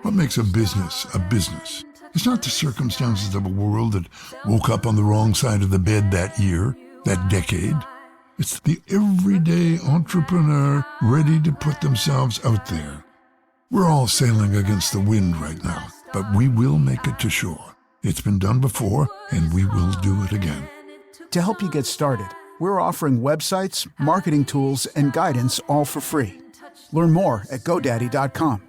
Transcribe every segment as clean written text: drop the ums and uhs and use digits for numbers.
What makes a business a business? It's not the circumstances of a world that woke up on the wrong side of the bed that year, that decade. It's the everyday entrepreneur ready to put themselves out there. We're all sailing against the wind right now, but we will make it to shore. It's been done before, and we will do it again. To help you get started, we're offering websites, marketing tools, and guidance all for free. Learn more at GoDaddy.com.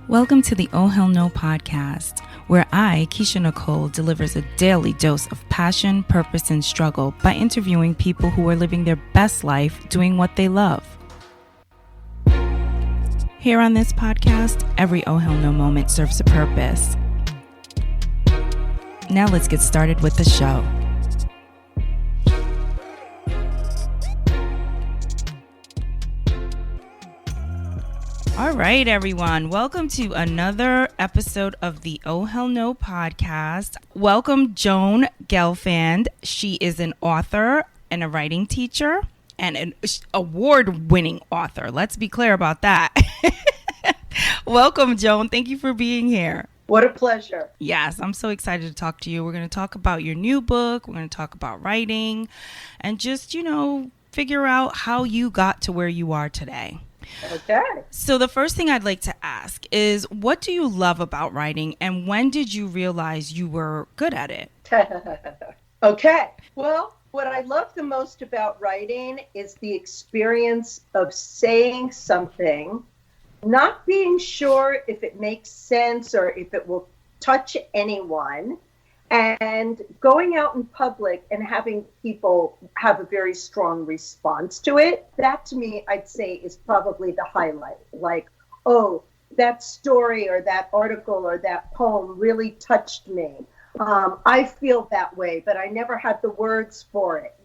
Welcome to the Oh Hell No podcast, where I, Keisha Nicole, delivers a daily dose of passion, purpose, and struggle by interviewing people who are living their best life doing what they love. Here on this podcast, every Oh Hell No moment serves a purpose. Now let's get started with the show. All right, everyone. Welcome to another episode of the Oh Hell No podcast. Welcome, Joan Gelfand. She is an author and a writing teacher and an award-winning author. Let's be clear about that. Welcome, Joan. Thank you for being here. What a pleasure. Yes, I'm so excited to talk to you. We're going to talk about your new book. We're going to talk about writing and just, figure out how you got to where you are today. Okay. So the first thing I'd like to ask is, what do you love about writing, and when did you realize you were good at it? Okay. Well, what I love the most about writing is the experience of saying something, not being sure if it makes sense or if it will touch anyone, and going out in public and having people have a very strong response to it. That, to me, I'd say is probably the highlight. Like, oh, that story or that article or that poem really touched me. I feel that way, but I never had the words for it.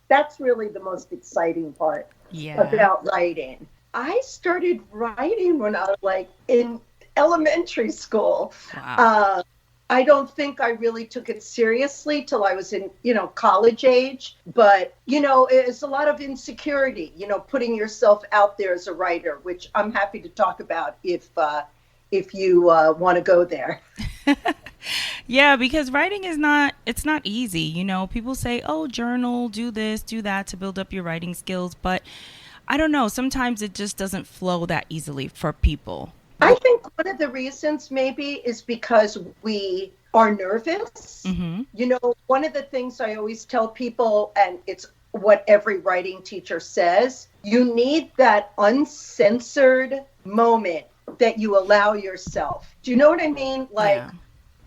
That's really the most exciting part about writing. I started writing when I was in elementary school. Wow. I don't think I really took it seriously till I was in, college age. But, it's a lot of insecurity, putting yourself out there as a writer, which I'm happy to talk about if you want to go there. Yeah, because writing it's not easy. People say, oh, journal, do this, do that to build up your writing skills. But I don't know. Sometimes it just doesn't flow that easily for people. I think one of the reasons maybe is because we are nervous. Mm-hmm. One of the things I always tell people, and it's what every writing teacher says, you need that uncensored moment that you allow yourself. Do you know what I mean?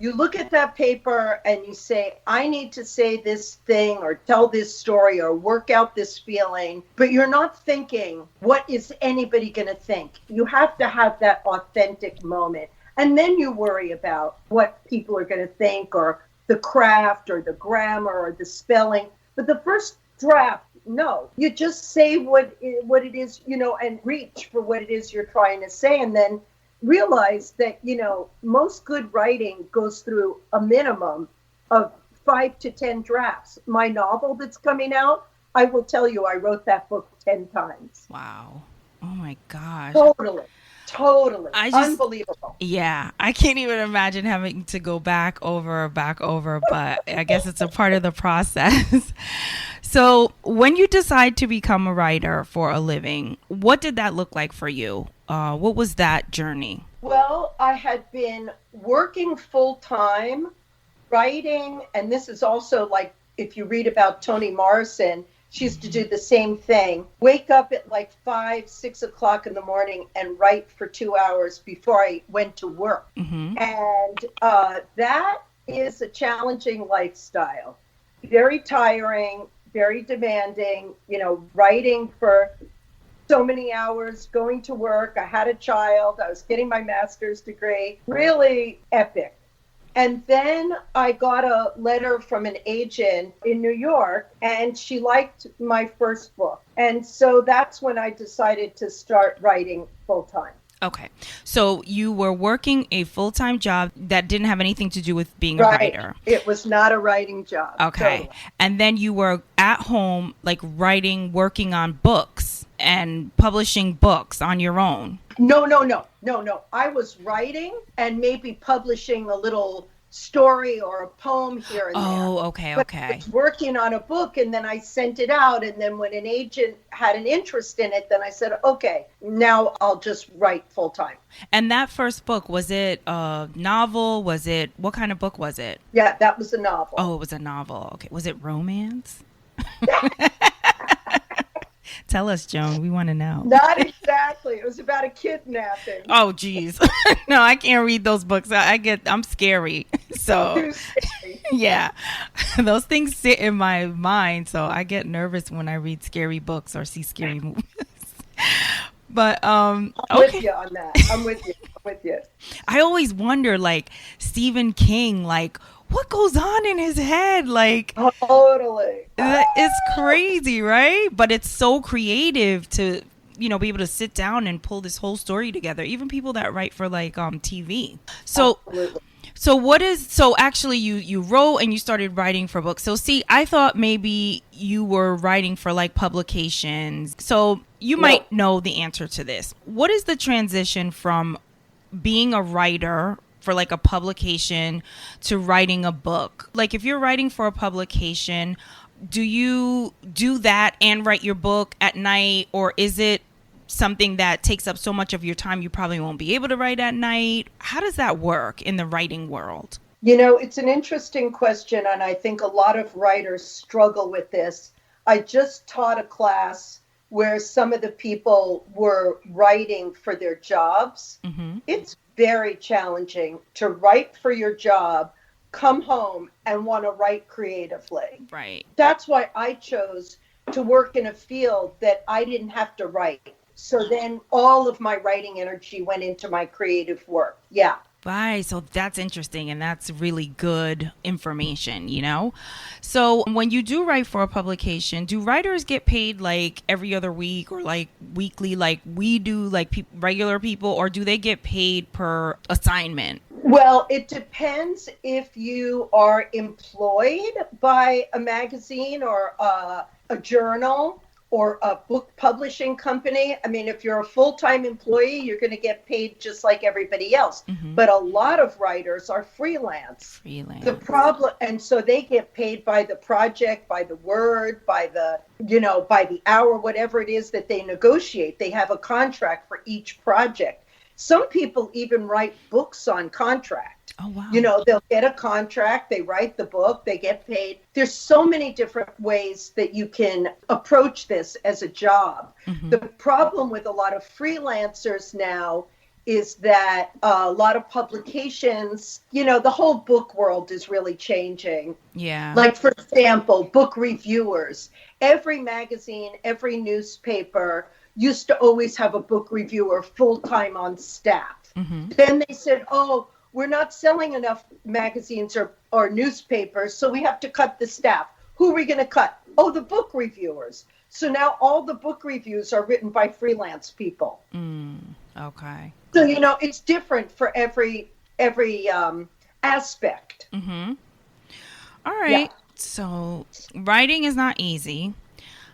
You look at that paper and you say, I need to say this thing or tell this story or work out this feeling, but you're not thinking, what is anybody going to think? You have to have that authentic moment. And then you worry about what people are going to think or the craft or the grammar or the spelling. But the first draft, no, you just say what it is, and reach for what it is you're trying to say. And then realize that, most good writing goes through a minimum of 5 to 10 drafts. My novel that's coming out, I will tell you, I wrote that book 10 times. Wow. Oh my gosh. Totally. Unbelievable. Yeah. I can't even imagine having to go back over, but I guess it's a part of the process. So when you decide to become a writer for a living, what did that look like for you? What was that journey? Well, I had been working full time, writing, and this is also like if you read about Toni Morrison, she used to do the same thing. Wake up at 5, 6 o'clock in the morning and write for 2 hours before I went to work. Mm-hmm. And that is a challenging lifestyle. Very tiring, very demanding, writing for so many hours, going to work. I had a child. I was getting my master's degree. Really epic. And then I got a letter from an agent in New York, and she liked my first book. And so that's when I decided to start writing full time. Okay. So you were working a full-time job that didn't have anything to do with being a Right. writer. It was not a writing job. Okay. Totally. And then you were at home, like writing, working on books and publishing books on your own. No. I was writing and maybe publishing a little story or a poem here and there. Oh, okay. But I was working on a book, and then I sent it out. And then when an agent had an interest in it, then I said, okay, now I'll just write full time. And that first book, was it a novel? What kind of book was it? Yeah, that was a novel. Oh, it was a novel. Okay. Was it romance? Tell us, Joan. We want to know. Not exactly. It was about a kidnapping. Oh, geez. No, I can't read those books. I'm scary. So, Too scary. yeah, those things sit in my mind. So I get nervous when I read scary books or see scary movies. But, I'm with you on that. I'm with you. I always wonder, like, Stephen King, like, what goes on in his head? Like, Totally. it's crazy, right? But it's so creative to, be able to sit down and pull this whole story together. Even people that write for like TV. So, Absolutely. So actually you wrote and you started writing for books. So see, I thought maybe you were writing for like publications. So you might know the answer to this. What is the transition from being a writer for like a publication to writing a book? Like if you're writing for a publication, do you do that and write your book at night, or is it something that takes up so much of your time you probably won't be able to write at night? How does that work in the writing world? It's an interesting question, and I think a lot of writers struggle with this. I just taught a class where some of the people were writing for their jobs. Mm-hmm. It's very challenging to write for your job, come home, and want to write creatively. Right. That's why I chose to work in a field that I didn't have to write. So then all of my writing energy went into my creative work. Yeah. Right. So that's interesting. And that's really good information, So when you do write for a publication, do writers get paid like every other week or like weekly, like we do, like regular people, or do they get paid per assignment? Well, it depends if you are employed by a magazine or a journal or a book publishing company. I mean, if you're a full-time employee, you're going to get paid just like everybody else. Mm-hmm. But a lot of writers are freelance. The problem, and so they get paid by the project, by the word, by the, by the hour, whatever it is that they negotiate. They have a contract for each project. Some people even write books on contract. Oh, wow. They'll get a contract, they write the book, they get paid. There's so many different ways that you can approach this as a job. Mm-hmm. The problem with a lot of freelancers now is that a lot of publications, the whole book world is really changing. Yeah. Like, for example, book reviewers. Every magazine, every newspaper used to always have a book reviewer full-time on staff. Mm-hmm. Then they said, we're not selling enough magazines or newspapers, so we have to cut the staff. Who are we going to cut? The book reviewers. So now all the book reviews are written by freelance people. Okay. So, it's different for every aspect. Mm-hmm. All right. Yeah. So writing is not easy.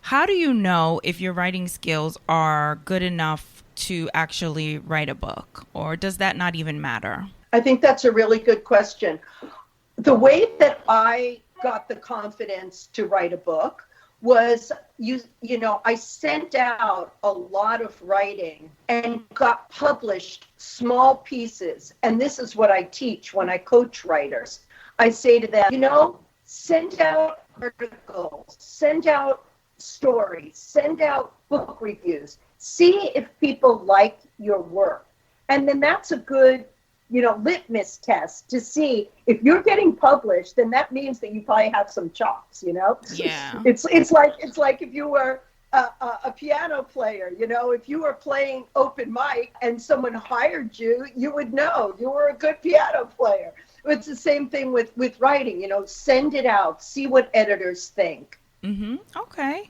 How do you know if your writing skills are good enough to actually write a book, or does that not even matter? I think that's a really good question. The way that I got the confidence to write a book was, I sent out a lot of writing and got published small pieces. And this is what I teach when I coach writers. I say to them, send out articles, send out stories, send out book reviews, see if people like your work. And then that's a good litmus test to see if you're getting published, then that means that you probably have some chops, Yeah. It's like if you were a piano player, if you were playing open mic and someone hired you, you would know you were a good piano player. It's the same thing with writing, send it out, see what editors think. Mm-hmm. Okay.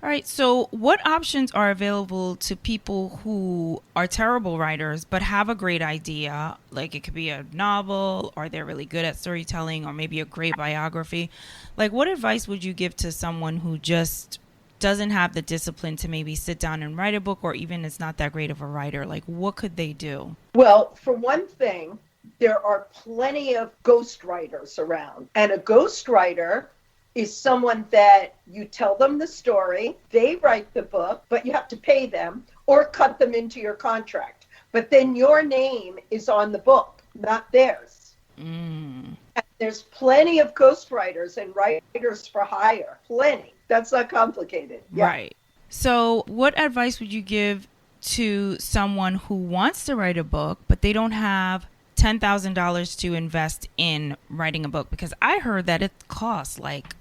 All right. So, what options are available to people who are terrible writers but have a great idea? Like it could be a novel, or they're really good at storytelling, or maybe a great biography. Like, what advice would you give to someone who just doesn't have the discipline to maybe sit down and write a book, or even is not that great of a writer? Like, what could they do? Well, for one thing, there are plenty of ghostwriters around, and a ghostwriter is someone that you tell them the story, they write the book, but you have to pay them or cut them into your contract. But then your name is on the book, not theirs. And there's plenty of ghostwriters and writers for hire. Plenty. That's not complicated. Yeah. Right. So what advice would you give to someone who wants to write a book, but they don't have $10,000 to invest in writing a book? Because I heard that it costs like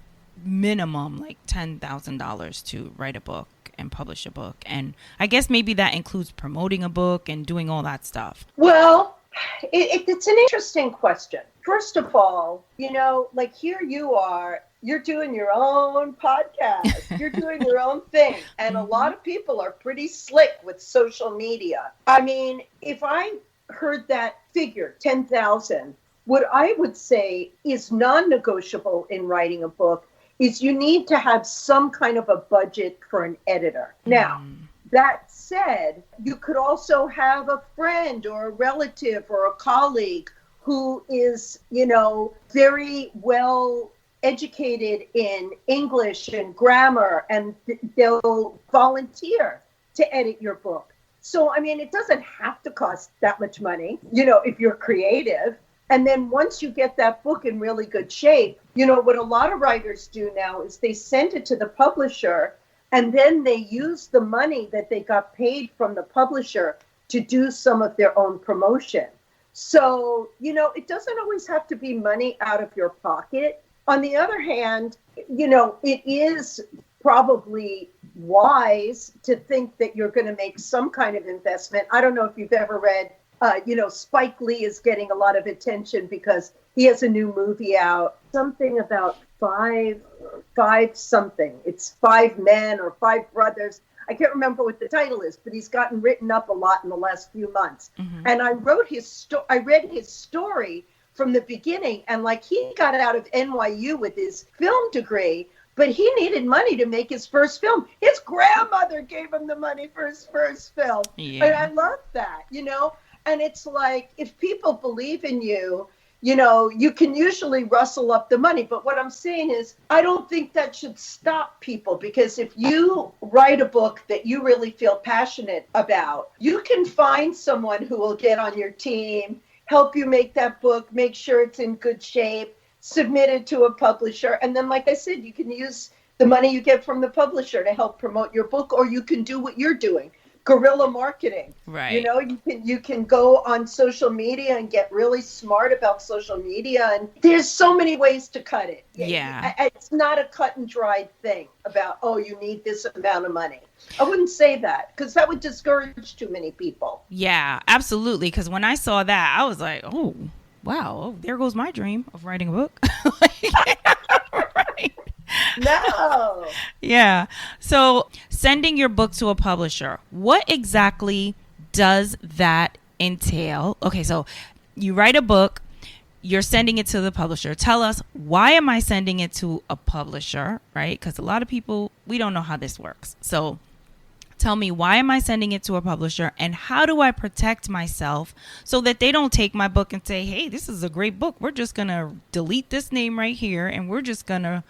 minimum like $10,000 to write a book and publish a book. And I guess maybe that includes promoting a book and doing all that stuff. Well, it's an interesting question. First of all, like here you are, you're doing your own podcast, you're doing your own thing. And a lot of people are pretty slick with social media. I mean, if I heard that figure, 10,000, what I would say is non-negotiable in writing a book is you need to have some kind of a budget for an editor. Now, that said, you could also have a friend or a relative or a colleague who is, very well educated in English and grammar, and they'll volunteer to edit your book. So, I mean, it doesn't have to cost that much money, if you're creative. And then once you get that book in really good shape, what a lot of writers do now is they send it to the publisher, and then they use the money that they got paid from the publisher to do some of their own promotion. So, it doesn't always have to be money out of your pocket. On the other hand, it is probably wise to think that you're going to make some kind of investment. I don't know if you've ever read, Spike Lee is getting a lot of attention because he has a new movie out, something about five something. It's 5 men or 5 brothers. I can't remember what the title is, but he's gotten written up a lot in the last few months. And I read his story from the beginning, and like he got out of NYU with his film degree, but he needed money to make his first film. His grandmother gave him the money for his first film. Yeah. And I love that, And it's like, if people believe in you, you can usually rustle up the money. But what I'm saying is, I don't think that should stop people, because if you write a book that you really feel passionate about, you can find someone who will get on your team, help you make that book, make sure it's in good shape, submit it to a publisher. And then, like I said, you can use the money you get from the publisher to help promote your book, or you can do what you're doing. Guerrilla marketing. Right. You can go on social media and get really smart about social media, and there's so many ways to cut it. Yeah. It's not a cut and dried thing about, you need this amount of money. I wouldn't say that, because that would discourage too many people. Yeah, absolutely. Because when I saw that, I was like, oh, wow, there goes my dream of writing a book. Right. No. Yeah. So sending your book to a publisher, what exactly does that entail? Okay, so you write a book, you're sending it to the publisher. Tell us, why am I sending it to a publisher, right? Because a lot of people, we don't know how this works. So tell me, why am I sending it to a publisher, and how do I protect myself so that they don't take my book and say, hey, this is a great book. We're just going to delete this name right here, and we're just going to,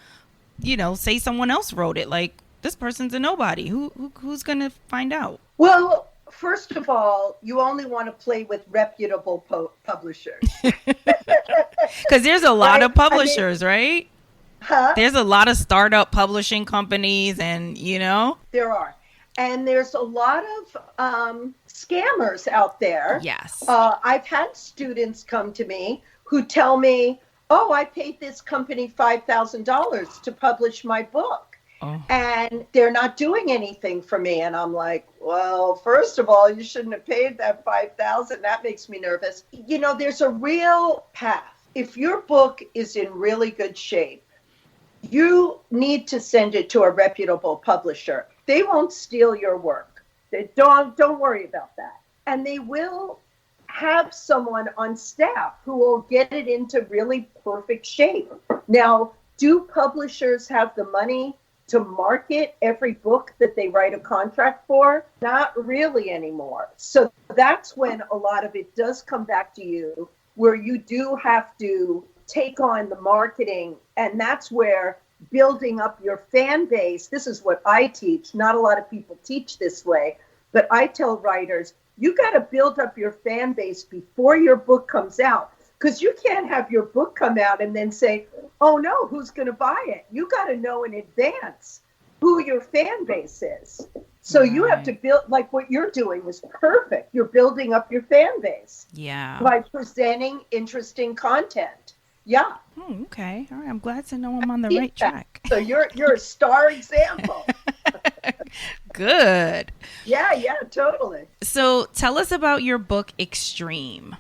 say someone else wrote it. Like, this person's a nobody. Who's going to find out? Well, first of all, you only want to play with reputable publishers. Because there's a lot of publishers, right? Huh? There's a lot of startup publishing companies, and, There are. And there's a lot of scammers out there. Yes. I've had students come to me who tell me, I paid this company $5,000 to publish my book. Oh. And they're not doing anything for me. And I'm like, well, first of all, you shouldn't have paid that $5,000. That makes me nervous. There's a real path. If your book is in really good shape, you need to send it to a reputable publisher. They won't steal your work. They don't worry about that. And they will have someone on staff who will get it into really perfect shape. Now, do publishers have the money to market every book that they write a contract for? Not really anymore. So that's when a lot of it does come back to you, where you do have to take on the marketing. And that's where building up your fan base, this is what I teach. Not a lot of people teach this way, but I tell writers, you got to build up your fan base before your book comes out, because you can't have your book come out and then say, oh no, who's going to buy it? You got to know in advance who your fan base is. So you have to build, like what you're doing is perfect. You're building up your fan base. Yeah. By presenting interesting content. Yeah. Oh, okay. All right. I'm glad to know I'm on the right track. So you're a star example. Good. Yeah, totally. So tell us about your book, Extreme.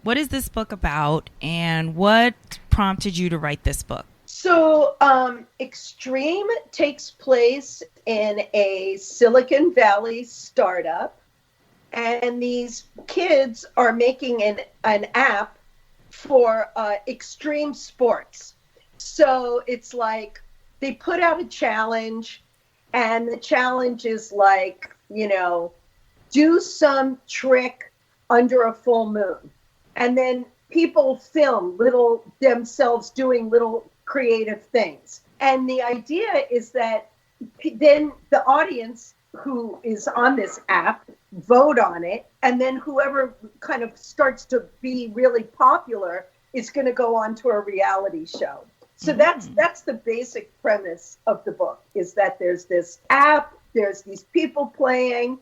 What is this book about, and what prompted you to write this book? So Extreme takes place in a Silicon Valley startup, and these kids are making an app for extreme sports. So it's like they put out a challenge, and the challenge is like, do some trick under a full moon. And then people film themselves doing little creative things. And the idea is that then the audience who is on this app vote on it. And then whoever kind of starts to be really popular is going to go on to a reality show. So that's the basic premise of the book, is that there's this app, there's these people playing,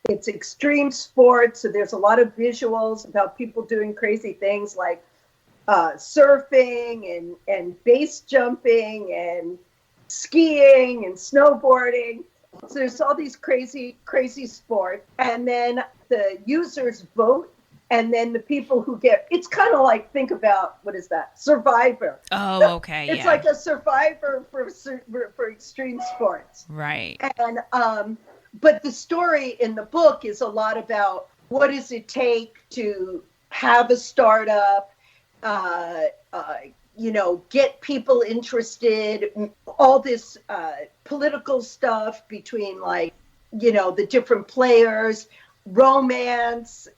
it's extreme sports, so there's a lot of visuals about people doing crazy things like surfing and base jumping and skiing and snowboarding. So there's all these crazy sports, and then the users vote. And then the people who it's kind of like, think about, what is that? Survivor. Oh, okay. It's like a Survivor for extreme sports. Right. And, but the story in the book is a lot about what does it take to have a startup, get people interested, all this political stuff between the different players, romance,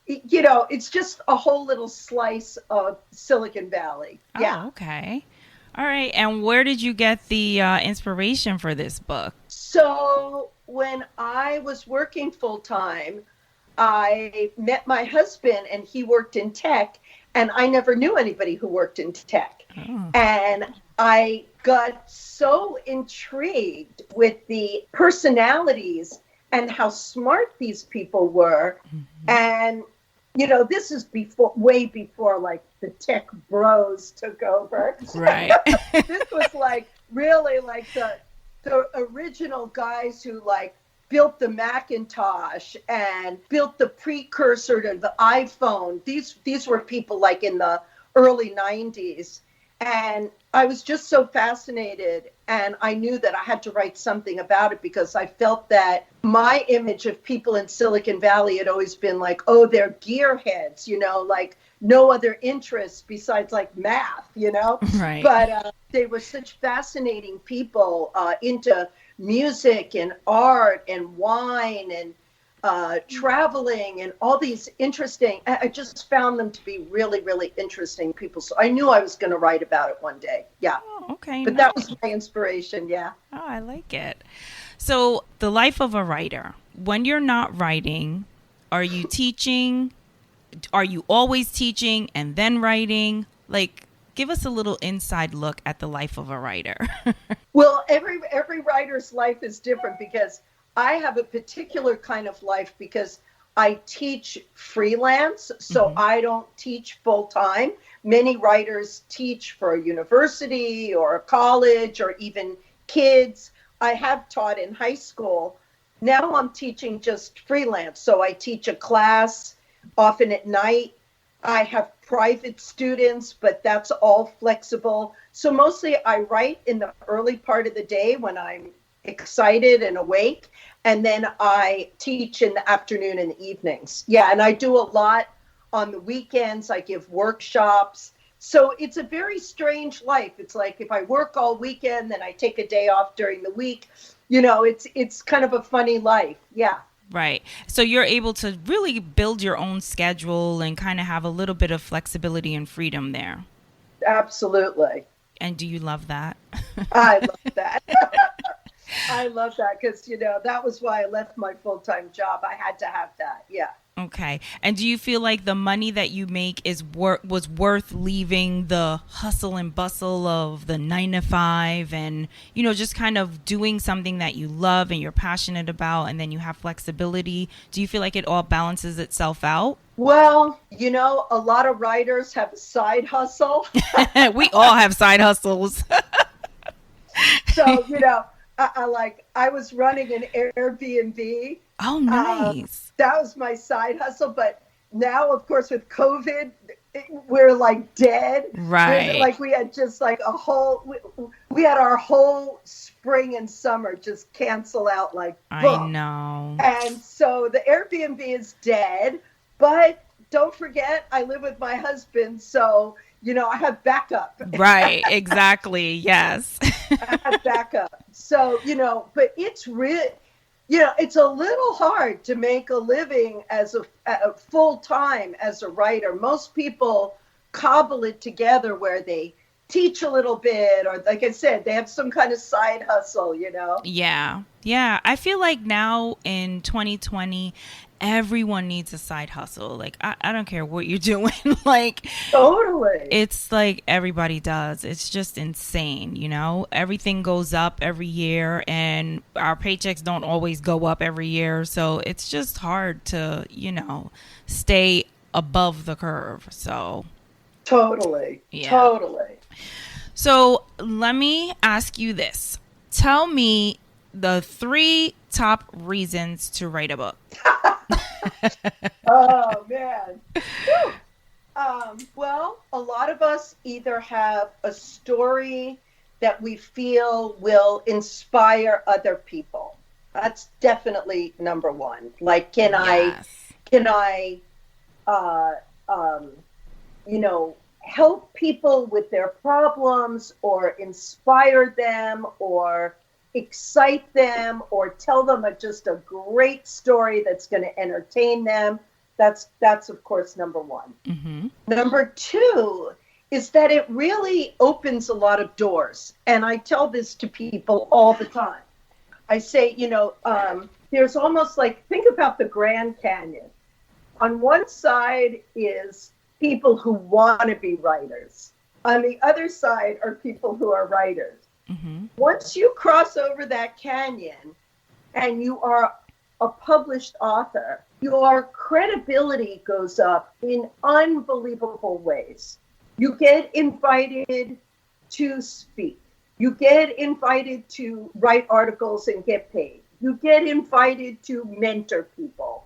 it's just a whole little slice of Silicon Valley. Yeah. Oh, okay. All right. And where did you get the inspiration for this book? So when I was working full time, I met my husband, and he worked in tech, and I never knew anybody who worked in tech. Oh. And I got so intrigued with the personalities and how smart these people were. Mm-hmm. And this is way before like the tech bros took over. Right. This was like really like the original guys who like built the Macintosh and built the precursor to the iPhone. These were people like in the early 90s. And I was just so fascinated, and I knew that I had to write something about it, because I felt that my image of people in Silicon Valley had always been like, oh, they're gearheads, like no other interests besides like math, Right. But they were such fascinating people into music and art and wine and traveling and all these interesting, I just found them to be really, really interesting people. So I knew I was going to write about it one day. Yeah. Oh, okay. But that was my inspiration. Yeah. Oh, I like it. So the life of a writer, when you're not writing, are you teaching? Are you always teaching and then writing? Like, give us a little inside look at the life of a writer. Well, every writer's life is different, because I have a particular kind of life because I teach freelance, so I don't teach full time. Many writers teach for a university or a college or even kids. I have taught in high school. Now I'm teaching just freelance. So I teach a class often at night. I have private students, but that's all flexible. So mostly I write in the early part of the day when I'm excited and awake, and then I teach in the afternoon and the evenings. Yeah, and I do a lot on the weekends. I give workshops. So it's a very strange life. It's like if I work all weekend, then I take a day off during the week. It's kind of a funny life. Yeah. Right. So you're able to really build your own schedule and kind of have a little bit of flexibility and freedom there. Absolutely. And do you love that? I love that. I love that because, that was why I left my full-time job. I had to have that. Yeah. Okay. And do you feel like the money that you make was worth leaving the hustle and bustle of the 9 to 5 and, just kind of doing something that you love and you're passionate about, and then you have flexibility? Do you feel like it all balances itself out? Well, a lot of writers have a side hustle. We all have side hustles. So, I was running an Airbnb. Oh, nice. That was my side hustle. But now, of course, with COVID, we're like dead. Right. Like we had just like we had our whole spring and summer just cancel out like boom. I know. And so the Airbnb is dead. But don't forget, I live with my husband. So, I have backup. Right. Exactly. Yes. I have backup. So, but it's really, it's a little hard to make a living as a full time as a writer. Most people cobble it together where they teach a little bit, or like I said, they have some kind of side hustle, Yeah. Yeah. I feel like now in 2020, everyone needs a side hustle. Like, I don't care what you're doing. Like, totally. It's like everybody does. It's just insane, Everything goes up every year and our paychecks don't always go up every year. So it's just hard to, stay above the curve. So totally. Yeah. Totally. So let me ask you this. Tell me the 3 top reasons to write a book. Oh, man. Well, a lot of us either have a story that we feel will inspire other people. That's definitely number one. Like, can I, help people with their problems, or inspire them, or excite them, or tell them just a great story that's going to entertain them. That's of course number one. Mm-hmm. Number 2 is that it really opens a lot of doors. And I tell this to people all the time. I say, there's almost like, think about the Grand Canyon. On one side is people who want to be writers. On the other side are people who are writers. Mm-hmm. Once you cross over that canyon and you are a published author, your credibility goes up in unbelievable ways. You get invited to speak. You get invited to write articles and get paid. You get invited to mentor people.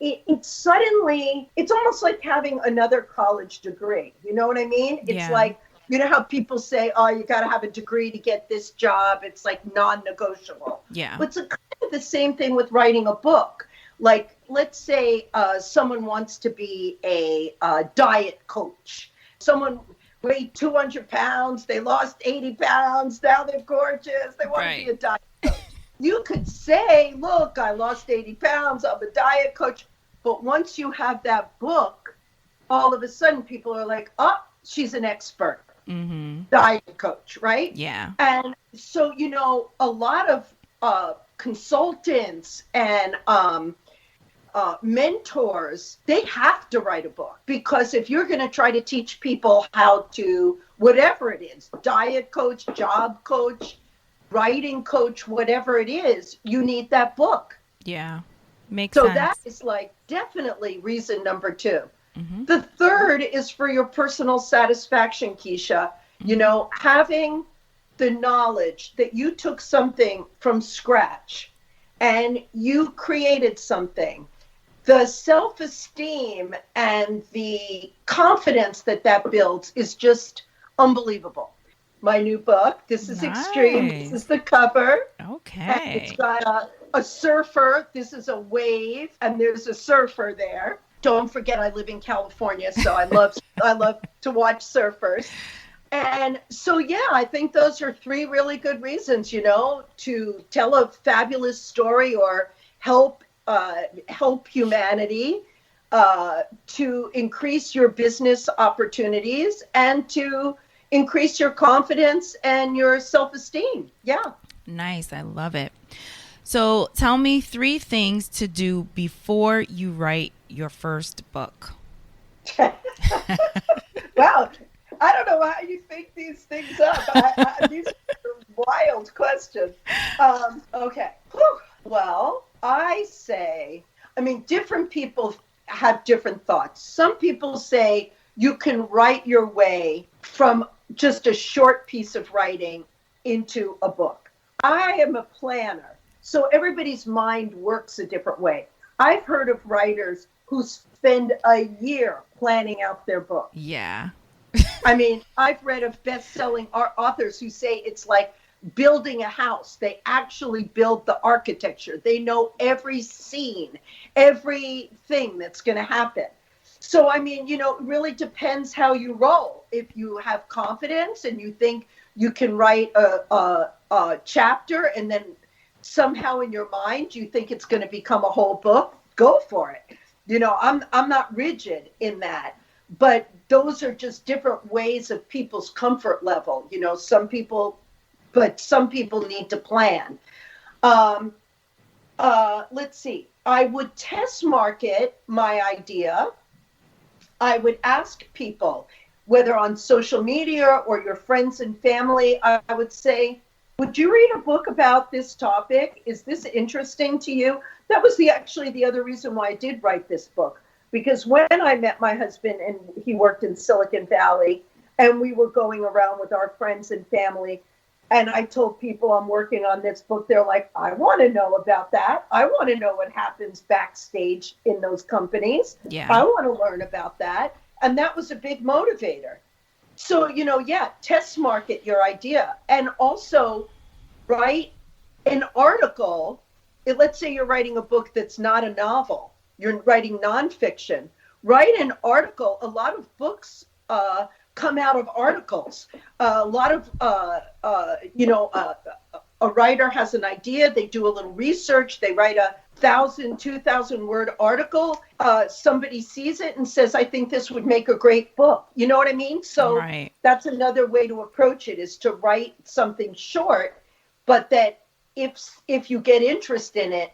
It's suddenly, it's almost like having another college degree. You know what I mean? It's like, how people say, oh, you got to have a degree to get this job. It's like non-negotiable. Yeah. But it's kind of the same thing with writing a book. Like, let's say someone wants to be a diet coach. Someone weighed 200 pounds. They lost 80 pounds. Now they're gorgeous. They want to be a diet coach. You could say, look, I lost 80 pounds. I'm a diet coach. But once you have that book, all of a sudden people are like, oh, she's an expert. Mm-hmm. Diet coach, right? Yeah. And so, a lot of consultants and mentors, they have to write a book, because if you're going to try to teach people how to, whatever it is, diet coach, job coach, writing coach, whatever it is, you need that book. Yeah. Makes sense. So that is like definitely reason number 2. Mm-hmm. The third is for your personal satisfaction, Keisha. Having the knowledge that you took something from scratch and you created something the self-esteem and the confidence that builds is just unbelievable. My new book, this is Extreme. This is the cover. Okay. And it's got a surfer. This is a wave, and there's a surfer there. Don't forget, I live in California, so I love to watch surfers. And so, yeah, I think those are three really good reasons, to tell a fabulous story or help humanity, to increase your business opportunities, and to increase your confidence and your self-esteem. Yeah. Nice. I love it. So tell me 3 things to do before you write your first book. Wow. I don't know how you think these things up. These are wild questions. Okay. Whew. Well, different people have different thoughts. Some people say you can write your way from just a short piece of writing into a book. I am a planner, so everybody's mind works a different way. I've heard of writers who spend a year planning out their book. Yeah. I've read of best-selling authors who say it's like building a house. They actually build the architecture. They know every scene, everything that's going to happen. So, it really depends how you roll. If you have confidence and you think you can write a chapter and then somehow in your mind you think it's going to become a whole book, go for it. I'm not rigid in that. But those are just different ways of people's comfort level. Some people need to plan. Let's see. I would test market my idea. I would ask people, whether on social media or your friends and family, I would say, would you read a book about this topic? Is this interesting to you? That was actually the other reason why I did write this book. Because when I met my husband, and he worked in Silicon Valley, and we were going around with our friends and family, and I told people I'm working on this book, they're like, I want to know about that. I want to know what happens backstage in those companies. Yeah. I want to learn about that. And that was a big motivator. So, test market your idea. And also write an article. Let's say you're writing a book that's not a novel. You're writing nonfiction. Write an article. A lot of books come out of articles. A lot of, a writer has an idea. They do a little research. They write a 1,000, 2,000 word article. Somebody sees it and says, I think this would make a great book. You know what I mean? So right. That's another way to approach it, is to write something short, but that if you get interest in it.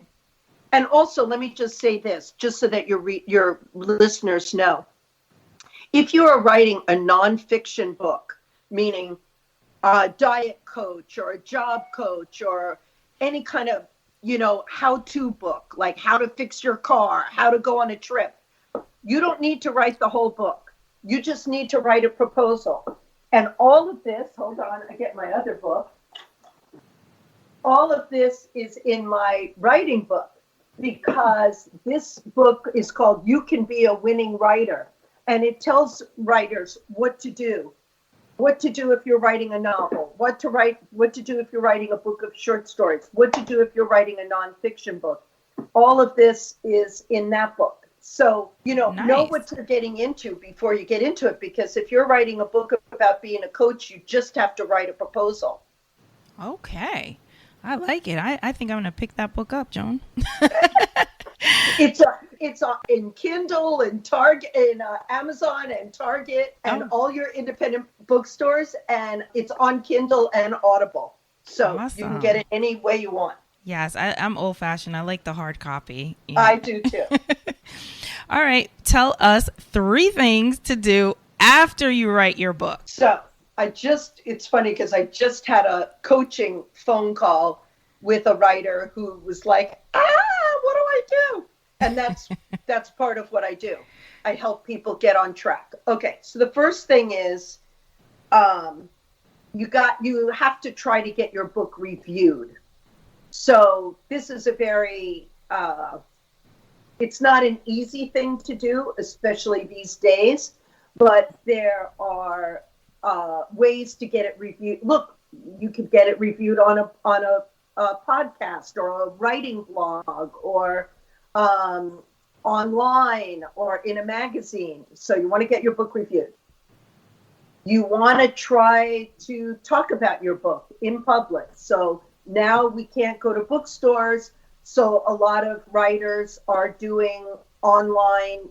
And also, let me just say this, just so that your listeners know. If you are writing a nonfiction book, meaning a diet coach or a job coach or any kind of, how-to book, like how to fix your car, how to go on a trip, you don't need to write the whole book. You just need to write a proposal. And all of this, hold on, I get my other book. All of this is in my writing book, because this book is called You Can Be a Winning Writer. And it tells writers what to do if you're writing a novel, what to do if you're writing a book of short stories, what to do if you're writing a nonfiction book. All of this is in that book. So, Nice. Know what you're getting into before you get into it, because if you're writing a book about being a coach, you just have to write a proposal. Okay. I like it. I think I'm going to pick that book up, Joan. It's in Kindle and Target, in Amazon and Target and all your independent bookstores, and it's on Kindle and Audible. So Awesome. You can get it any way you want. Yes, I'm old-fashioned. I like the hard copy. I do too. All right. Tell us 3 things to do after you write your book. So it's funny because I just had a coaching phone call with a writer who was like, what do I do? And that's part of what I do. I help people get on track. Okay, so the first thing is you have to try to get your book reviewed. So this is a very It's not an easy thing to do, especially these days, but there are ways to get it reviewed. Look, you could get it reviewed on a podcast or a writing blog or online or in a magazine. So you want to get your book reviewed. You want to try to talk about your book in public. So now we can't go to bookstores. So a lot of writers are doing online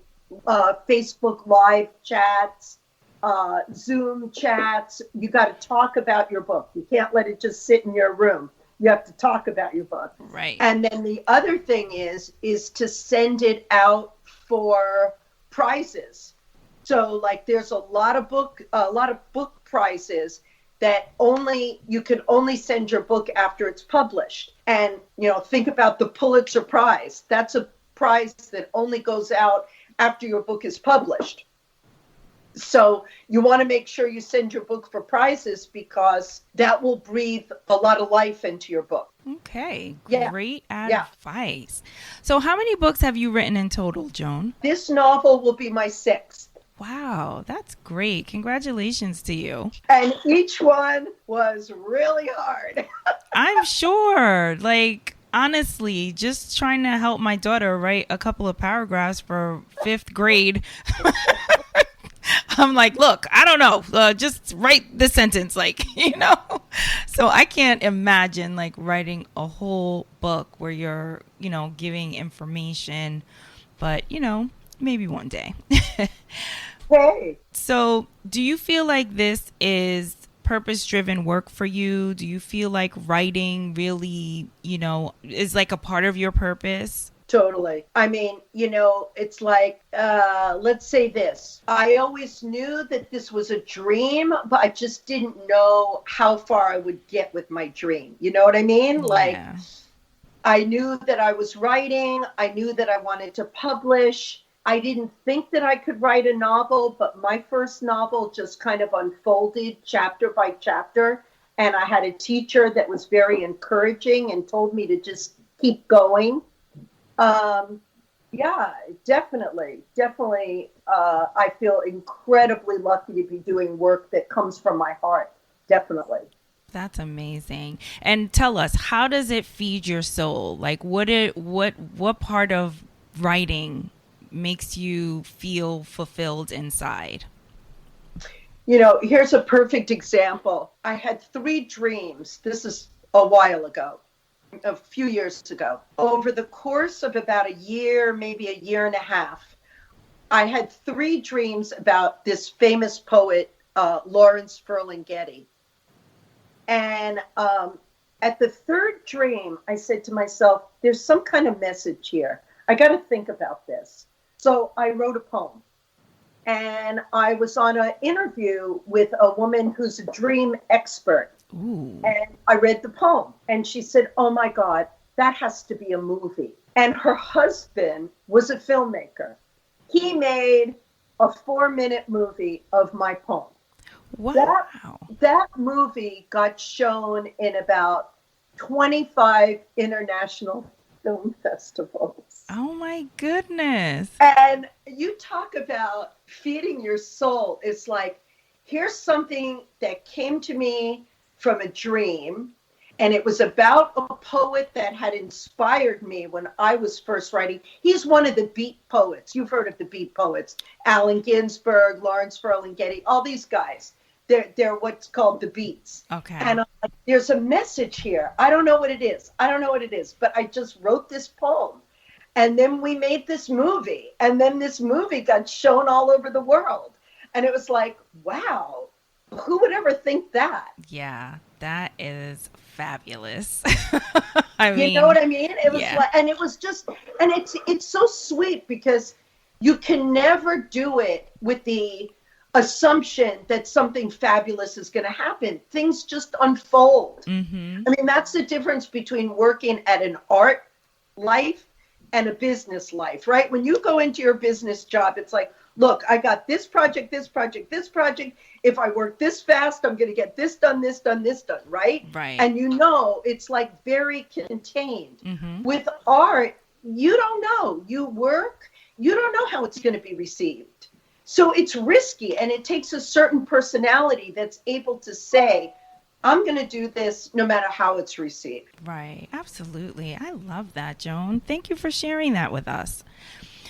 Facebook Live chats, Zoom chats. You got to talk about your book. You can't let it just sit in your room. You have to talk about your book. Right. And then the other thing is to send it out for prizes. So like there's a lot of book prizes that you can only send your book after it's published. And, think about the Pulitzer Prize. That's a prize that only goes out after your book is published. So you want to make sure you send your book for prizes because that will breathe a lot of life into your book. Okay. Yeah. Great advice. So how many books have you written in total, Joan? This novel will be my 6th. Wow, that's great. Congratulations to you. And each one was really hard. I'm sure. Like, honestly, just trying to help my daughter write a couple of paragraphs for 5th grade. I'm like, look, I don't know. Just write the sentence, So I can't imagine like writing a whole book where you're, giving information. But, maybe one day. Hey. So do you feel like this is purpose-driven work for you? Do you feel like writing really, is like a part of your purpose? Totally. I mean, it's like, let's say this. I always knew that this was a dream, but I just didn't know how far I would get with my dream. You know what I mean? Like, I knew that I was writing. I knew that I wanted to publish. I didn't think that I could write a novel, but my first novel just kind of unfolded chapter by chapter. And I had a teacher that was very encouraging and told me to just keep going. Yeah, definitely. I feel incredibly lucky to be doing work that comes from my heart. Definitely. That's amazing. And tell us, how does it feed your soul? Like what part of writing makes you feel fulfilled inside? Here's a perfect example. I had 3 dreams. This is a while ago. A few years ago. Over the course of about a year, maybe a year and a half, I had 3 dreams about this famous poet, Lawrence Ferlinghetti. And at the 3rd dream, I said to myself, there's some kind of message here. I got to think about this. So I wrote a poem. And I was on an interview with a woman who's a dream expert. Ooh. And I read the poem and she said, oh my God, that has to be a movie. And her husband was a filmmaker. He made a 4-minute movie of my poem. Wow. That movie got shown in about 25 international film festivals. Oh my goodness. And you talk about feeding your soul. It's like, here's something that came to me from a dream, and it was about a poet that had inspired me when I was first writing. He's one of the beat poets. You've heard of the beat poets. Allen Ginsberg, Lawrence Ferlinghetti, all these guys. They're what's called the beats. Okay. And there's a message here. I don't know what it is, but I just wrote this poem. And then we made this movie, and then this movie got shown all over the world. And it was like, wow, who would ever think that? Yeah, that is fabulous. I mean, you know what I mean? It was yeah. like, and it was just, and it's so sweet because you can never do it with the assumption that something fabulous is going to happen. Things just unfold. Mm-hmm. I mean, that's the difference between working at an art life and a business life, right? When you go into your business job, it's like, look, I got this project, this project, this project. If I work this fast, I'm going to get this done, right? Right. And it's like very contained. Mm-hmm. With art, you don't know. you work, you don't know how it's going to be received. So it's risky, and it takes a certain personality that's able to say, I'm going to do this no matter how it's received. Right. Absolutely. I love that, Joan. Thank you for sharing that with us.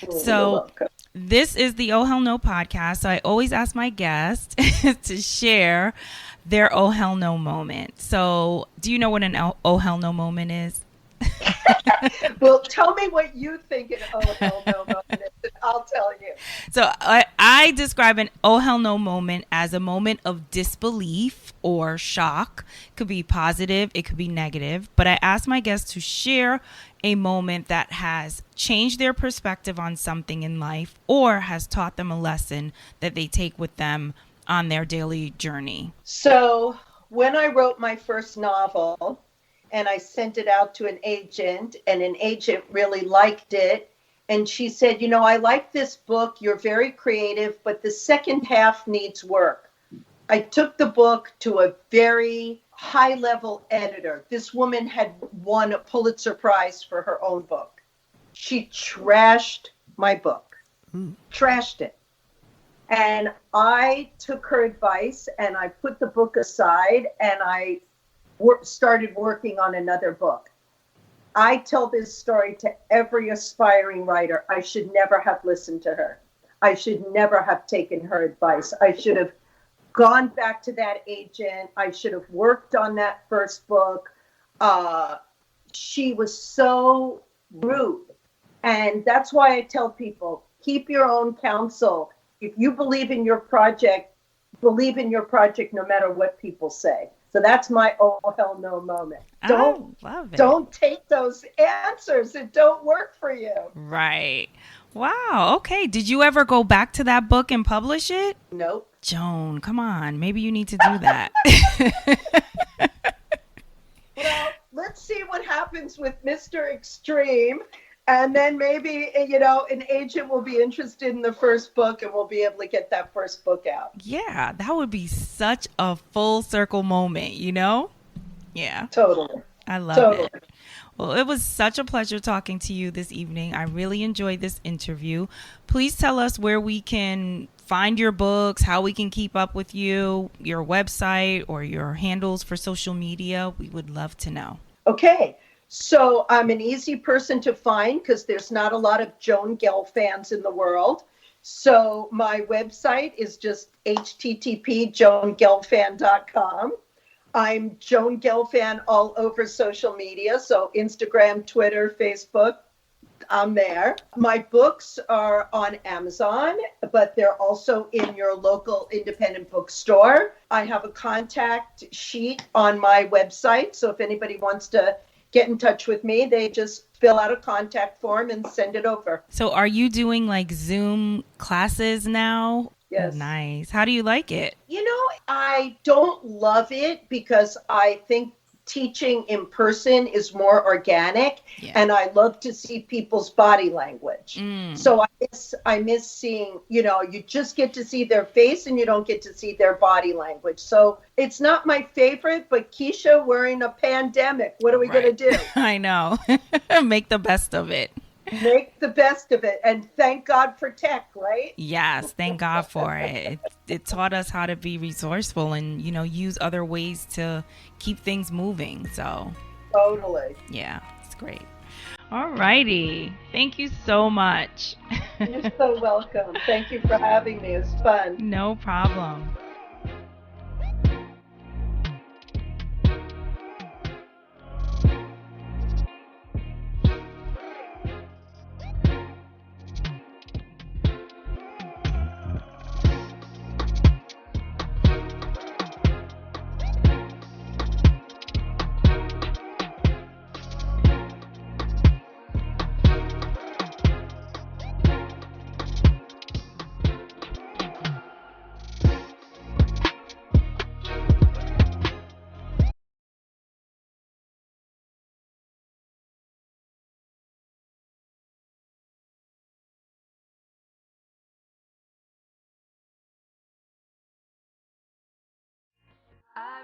You're So welcome. this is the Oh Hell No podcast. So I always ask my guests to share their Oh Hell No moment. So do you know what an Oh Hell No moment is? Well, tell me what you think an oh hell no moment is, and I'll tell you. So I describe an oh hell no moment as a moment of disbelief or shock. It could be positive, it could be negative. But I ask my guests to share a moment that has changed their perspective on something in life or has taught them a lesson that they take with them on their daily journey. So when I wrote my first novel, and I sent it out to an agent, and an agent really liked it. And she said, you know, I like this book. You're very creative, but the second half needs work. I took the book to a very high-level editor. This woman had won a Pulitzer Prize for her own book. She trashed my book, trashed it. And I took her advice, and I put the book aside, and I started working on another book. I tell this story to every aspiring writer. I should never have listened to her. I should never have taken her advice. I should have gone back to that agent. I should have worked on that first book. She was so rude. And that's why I tell people, keep your own counsel. If you believe in your project no matter what people say. So that's my oh hell no moment. Don't take those answers. It don't work for you. Right. Wow. Okay. Did you ever go back to that book and publish it? Nope. Joan, come on. Maybe you need to do that. Well, let's see what happens with Mr. Extreme. And then maybe, you know, an agent will be interested in the first book and we'll be able to get that first book out. Yeah, that would be such a full circle moment, you know? Yeah. Totally. I love it. Well, it was such a pleasure talking to you this evening. I really enjoyed this interview. Please tell us where we can find your books, how we can keep up with you, your website or your handles for social media. We would love to know. Okay. So I'm an easy person to find because there's not a lot of Joan Gelfands in the world. So my website is just http://joangelfand.com. I'm Joan Gelfand all over social media. So Instagram, Twitter, Facebook, I'm there. My books are on Amazon, but they're also in your local independent bookstore. I have a contact sheet on my website. So if anybody wants to get in touch with me, they just fill out a contact form and send it over. So are you doing like Zoom classes now? Yes. Nice. How do you like it? You know, I don't love it because I think teaching in person is more organic, and I love to see people's body language. So I miss seeing, you know, you just get to see their face and you don't get to see their body language. So it's not my favorite, but Keisha, we're in a pandemic. What are we going to do? I know. Make the best of it. Make the best of it. And thank God for tech, right? Yes, thank God for it. It taught us how to be resourceful and, you know, use other ways to keep things moving. So totally. Yeah, it's great. All righty. Thank you so much. You're so welcome. Thank you for having me. It's fun. No problem.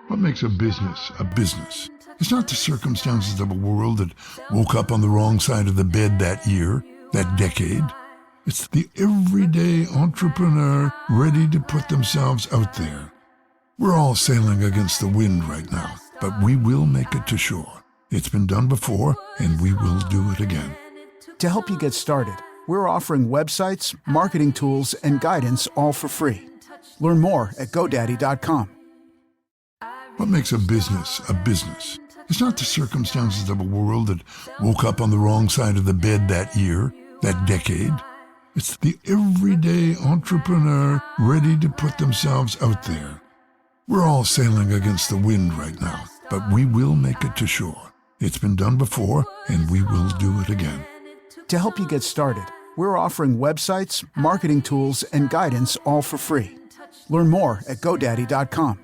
What makes a business a business? It's not the circumstances of a world that woke up on the wrong side of the bed that year, that decade. It's the everyday entrepreneur ready to put themselves out there. We're all sailing against the wind right now, but we will make it to shore. It's been done before, and we will do it again. To help you get started, we're offering websites, marketing tools, and guidance all for free. Learn more at GoDaddy.com. What makes a business a business? It's not the circumstances of a world that woke up on the wrong side of the bed that year, that decade. It's the everyday entrepreneur ready to put themselves out there. We're all sailing against the wind right now, but we will make it to shore. It's been done before, and we will do it again. To help you get started, we're offering websites, marketing tools, and guidance all for free. Learn more at GoDaddy.com.